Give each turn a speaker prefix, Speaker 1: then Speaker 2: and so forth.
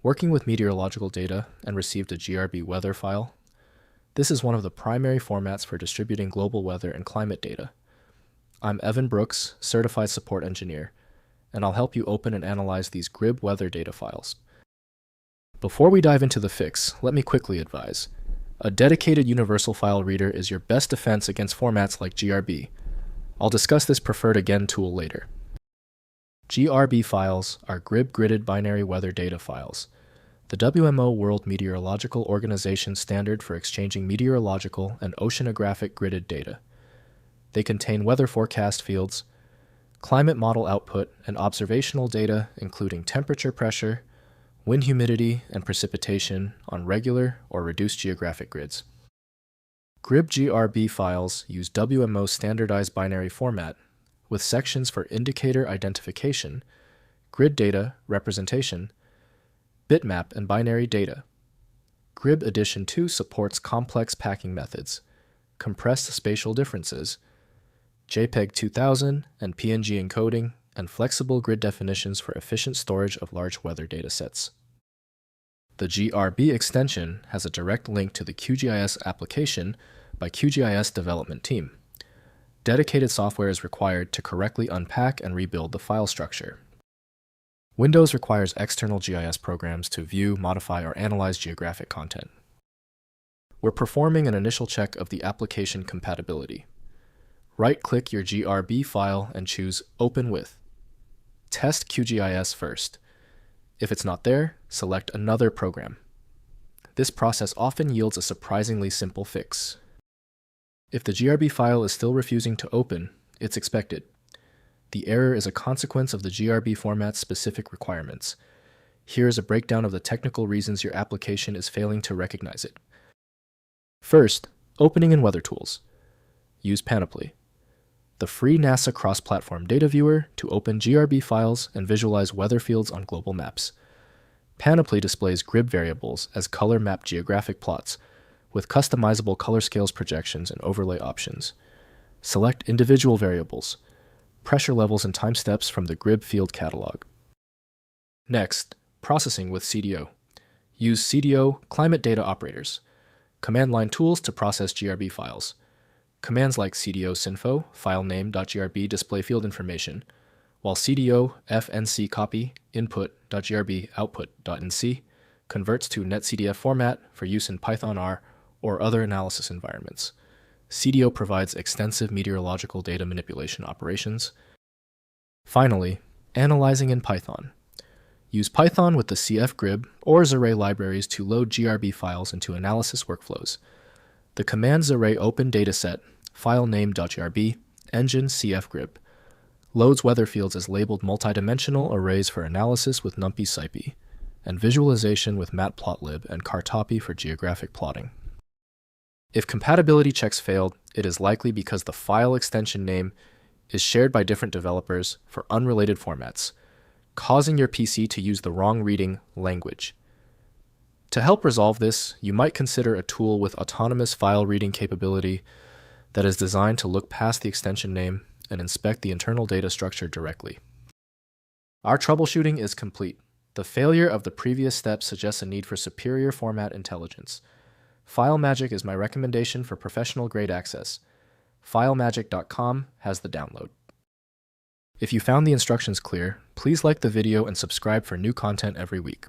Speaker 1: Working with meteorological data and received a GRB weather file. This is one of the primary formats for distributing global weather and climate data. I'm Evan Brooks, Certified Support Engineer, and I'll help you open and analyze these GRIB weather data files. Before we dive into the fix, let me quickly advise. A dedicated universal file reader is your best defense against formats like GRB. I'll discuss this preferred again tool later. GRB files are GRIB Gridded Binary weather data files, the WMO World Meteorological Organization standard for exchanging meteorological and oceanographic gridded data. They contain weather forecast fields, climate model output, and observational data including temperature, pressure, wind humidity, and precipitation on regular or reduced geographic grids. GRIB GRB files use WMO-standardized binary format with sections for indicator identification, grid data representation, bitmap, and binary data. GRIB Edition 2 supports complex packing methods, compressed spatial differences, JPEG2000 and PNG encoding, and flexible grid definitions for efficient storage of large weather datasets. The GRB extension has a direct link to the QGIS application by QGIS development team. Dedicated software is required to correctly unpack and rebuild the file structure. Windows requires external GIS programs to view, modify, or analyze geographic content. We're performing an initial check of the application compatibility. Right-click your GRB file and choose Open With. Test QGIS first. If it's not there, select another program. This process often yields a surprisingly simple fix. If the GRB file is still refusing to open, it's expected. The error is a consequence of the GRB format's specific requirements. Here is a breakdown of the technical reasons your application is failing to recognize it. First, opening in Weather Tools. Use Panoply, the free NASA cross-platform data viewer, to open GRB files and visualize weather fields on global maps. Panoply displays GRIB variables as color-mapped geographic plots, with customizable color scales, projections, and overlay options. Select individual variables, pressure levels, and time steps from the GRIB field catalog. Next, processing with CDO. Use CDO climate data operators, command line tools to process GRB files. Commands like CDO synfo, filename.grb display field information, while CDO fnc copy input.grb output.nc converts to netcdf format for use in Python R or other analysis environments. CDO provides extensive meteorological data manipulation operations. Finally, analyzing in Python. Use Python with the cfgrib or Zaray libraries to load GRB files into analysis workflows. The command Zaray open dataset, filename.grb, engine cfgrib, loads weather fields as labeled multidimensional arrays for analysis with NumPy SciPy, and visualization with matplotlib and Cartopy for geographic plotting. If compatibility checks failed, it is likely because the file extension name is shared by different developers for unrelated formats, causing your PC to use the wrong reading language. To help resolve this, you might consider a tool with autonomous file reading capability that is designed to look past the extension name and inspect the internal data structure directly. Our troubleshooting is complete. The failure of the previous step suggests a need for superior format intelligence. FileMagick is my recommendation for professional-grade access. FileMagick.com has the download. If you found the instructions clear, please like the video and subscribe for new content every week.